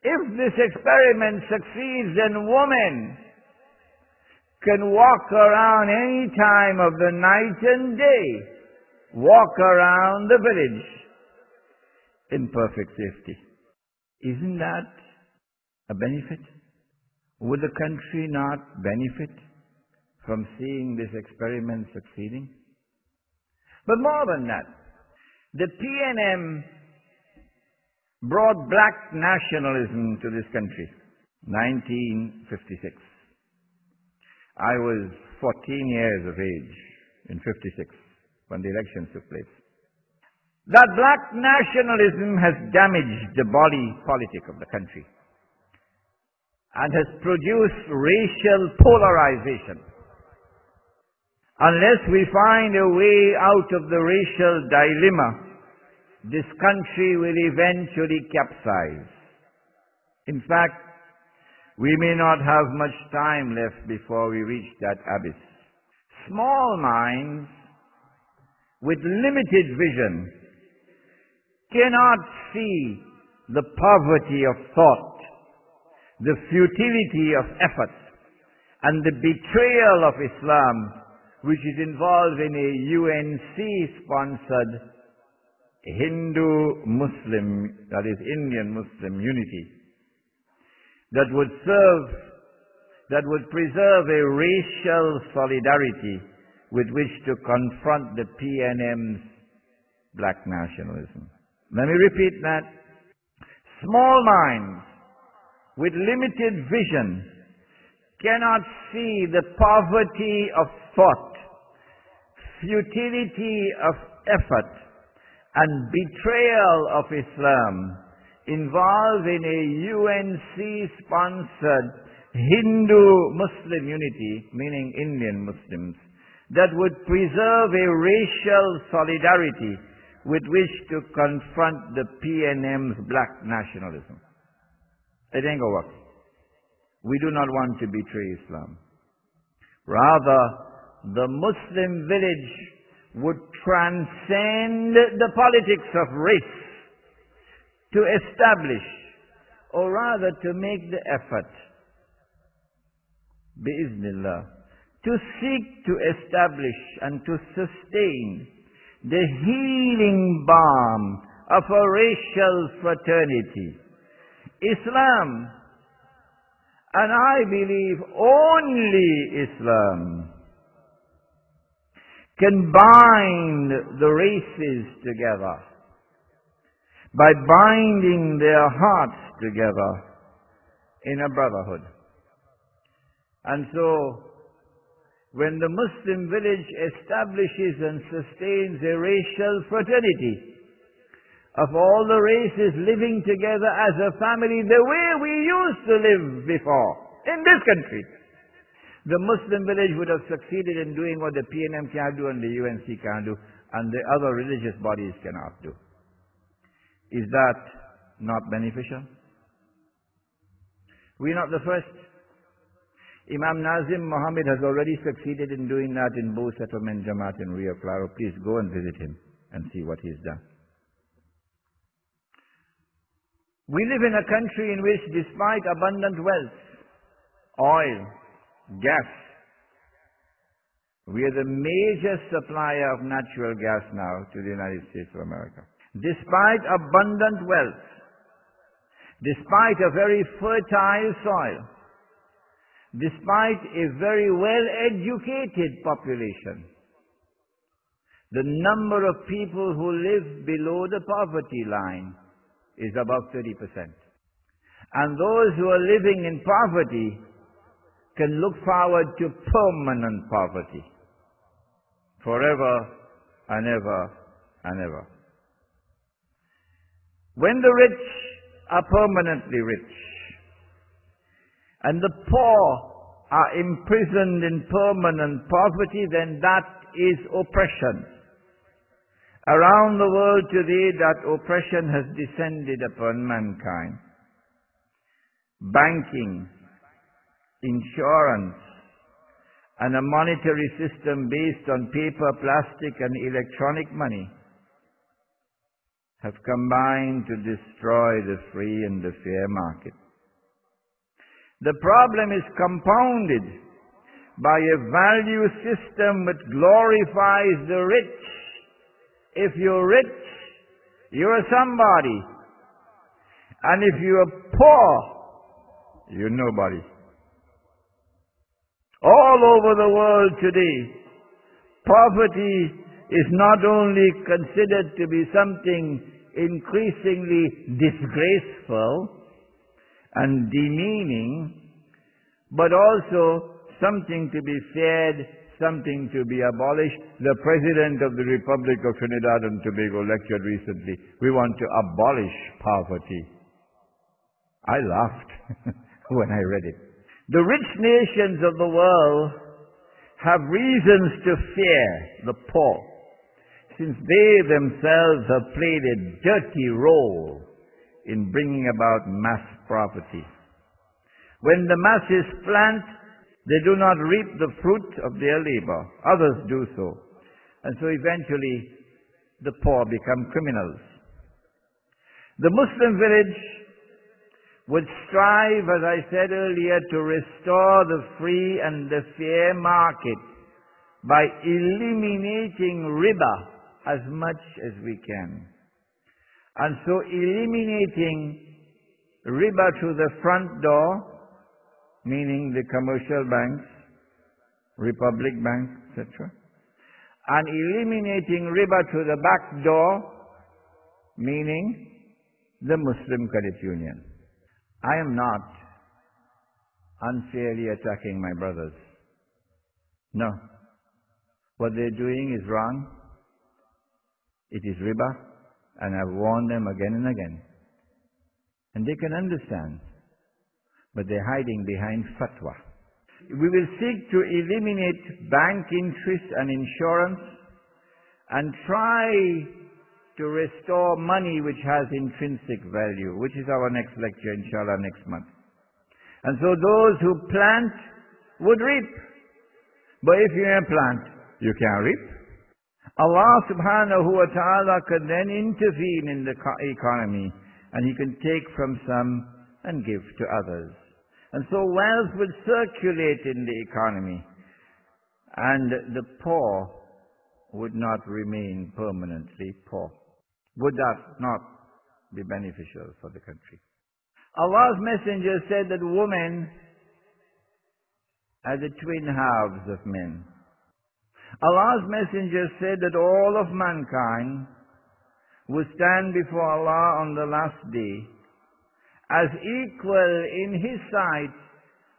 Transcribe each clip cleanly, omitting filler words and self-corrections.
If this experiment succeeds, then women can walk around any time of the night and day, walk around the village in perfect safety. Isn't that a benefit? Would the country not benefit from seeing this experiment succeeding? But more than that, the PNM brought black nationalism to this country, 1956. I was 14 years of age in 56 when the elections took place. That black nationalism has damaged the body politic of the country and has produced racial polarization. Unless we find a way out of the racial dilemma, this country will eventually capsize. In fact, we may not have much time left before we reach that abyss. Small minds with limited vision cannot see the poverty of thought, the futility of effort, and the betrayal of Islam, which is involved in a UNC-sponsored Hindu-Muslim, that is Indian-Muslim unity, that would preserve a racial solidarity with which to confront the PNM's black nationalism. Let me repeat that. Small minds with limited vision cannot see the poverty of thought, futility of effort, and betrayal of Islam involved in a UNC-sponsored Hindu-Muslim unity, meaning Indian Muslims, that would preserve a racial solidarity with which to confront the PNM's black nationalism. It ain't gonna work. We do not want to betray Islam. Rather, the Muslim village would transcend the politics of race to establish, or rather to make the effort, biiznillah, to seek to establish and to sustain the healing balm of a racial fraternity. Islam, and I believe only Islam, can bind the races together by binding their hearts together in a brotherhood. And so, when the Muslim village establishes and sustains a racial fraternity of all the races living together as a family the way we used to live before in this country, the Muslim village would have succeeded in doing what the PNM can't do and the UNC can't do and the other religious bodies cannot do. Is that not beneficial? We're not the first. Imam Nazim Muhammad has already succeeded in doing that in Bo Settlement Jamaat in Rio Claro. Please go and visit him and see what he's done. We live in a country in which, despite abundant wealth, oil, gas, we are the major supplier of natural gas now to the United States of America. Despite abundant wealth, despite a very fertile soil, despite a very well-educated population, the number of people who live below the poverty line is about 30%. And those who are living in poverty can look forward to permanent poverty, forever and ever and ever. When the rich are permanently rich, and the poor are imprisoned in permanent poverty, then that is oppression. Around the world today, that oppression has descended upon mankind. Banking, insurance, and a monetary system based on paper, plastic, and electronic money have combined to destroy the free and the fair market. The problem is compounded by a value system that glorifies the rich. If you're rich, you're somebody. And if you're poor, you're nobody. All over the world today, poverty is not only considered to be something increasingly disgraceful and demeaning, but also something to be feared, something to be abolished. The President of the Republic of Trinidad and Tobago lectured recently, we want to abolish poverty. I laughed when I read it. The rich nations of the world have reasons to fear the poor, since they themselves have played a dirty role in bringing about mass poverty. When the masses plant, they do not reap the fruit of their labor. Others do so. And so eventually, the poor become criminals. The Muslim village would strive, as I said earlier, to restore the free and the fair market by eliminating riba as much as we can. And so eliminating riba through the front door, meaning the commercial banks, Republic Bank, etc., and eliminating riba through the back door, meaning the Muslim Credit Union. I am not unfairly attacking my brothers. No. What they're doing is wrong. It is riba, and I've warned them again and again. And they can understand, but they're hiding behind fatwa. We will seek to eliminate bank interest and insurance and try to restore money which has intrinsic value, which is our next lecture, inshallah, next month. And so those who plant would reap. But if you don't plant, you can't reap. Allah subhanahu wa ta'ala can then intervene in the economy, and He can take from some and give to others. And so wealth will circulate in the economy, and the poor would not remain permanently poor. Would that not be beneficial for the country? Allah's messenger said that women are the twin halves of men. Allah's messenger said that all of mankind will stand before Allah on the last day as equal in His sight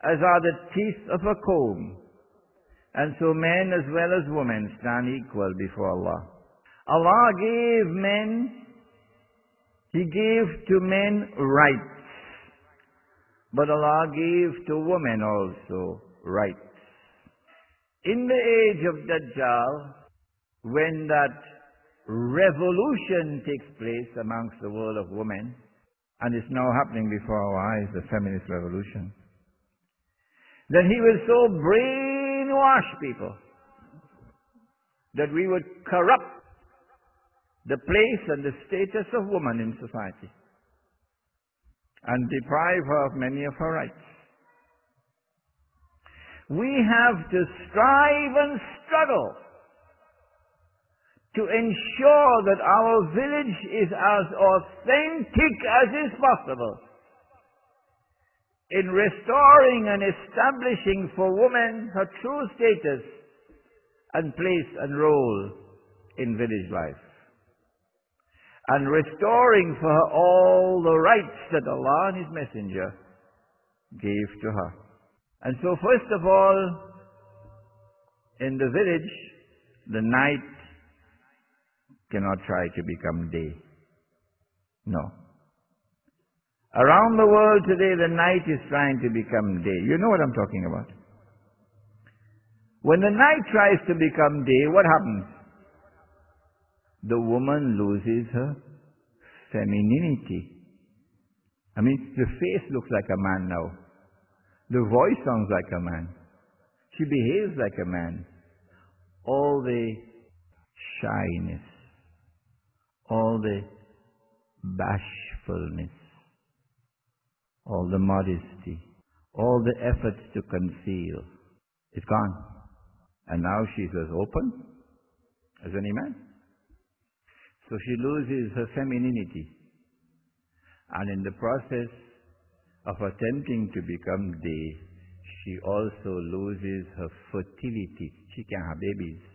as are the teeth of a comb. And so men as well as women stand equal before Allah. Allah gave men, He gave to men rights, but Allah gave to women also rights. In the age of Dajjal, when that revolution takes place amongst the world of women, and it's now happening before our eyes, the feminist revolution, then he will so brainwash people that we would corrupt the place and the status of woman in society and deprive her of many of her rights. We have to strive and struggle to ensure that our village is as authentic as is possible in restoring and establishing for women her true status and place and role in village life, and restoring for her all the rights that Allah and His Messenger gave to her. And so first of all, in the village, the night cannot try to become day. No. Around the world today, the night is trying to become day. You know what I'm talking about. When the night tries to become day, what happens? The woman loses her femininity. I mean, the face looks like a man now. The voice sounds like a man. She behaves like a man. All the shyness, all the bashfulness, all the modesty, all the efforts to conceal. It's gone. And now she's as open as any man. So she loses her femininity. And in the process of attempting to become they, she also loses her fertility. She can have babies.